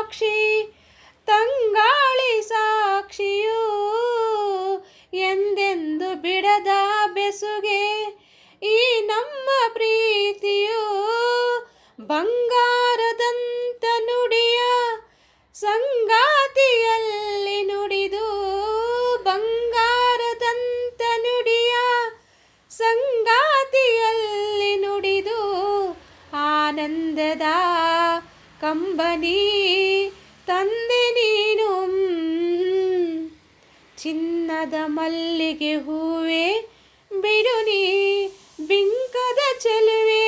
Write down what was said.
ಸಾಕ್ಷಿ ತಂಗಾಳಿ ಸಾಕ್ಷಿಯು ಎಂದೆಂದು ಬಿಡದ ಬೆಸುಗೆ ಈ ನಮ್ಮ ಪ್ರೀತಿಯು ಬಂಗಾರದಂತ ನುಡಿಯ ಸಂಗಾತಿಯಲ್ಲಿ ನುಡಿದು ಬಂಗಾರದಂತ ನುಡಿಯ ಸಂಗಾತಿಯಲ್ಲಿ ನುಡಿದು ಆನಂದದ ಕಂಬನಿ ತಂದೆ ನೀನು ಚಿನ್ನದ ಮಲ್ಲಿಗೆ ಹೂವೆ ಬಿಡು ನೀ ಬಿಂಕದ ಚೆಲುವೆ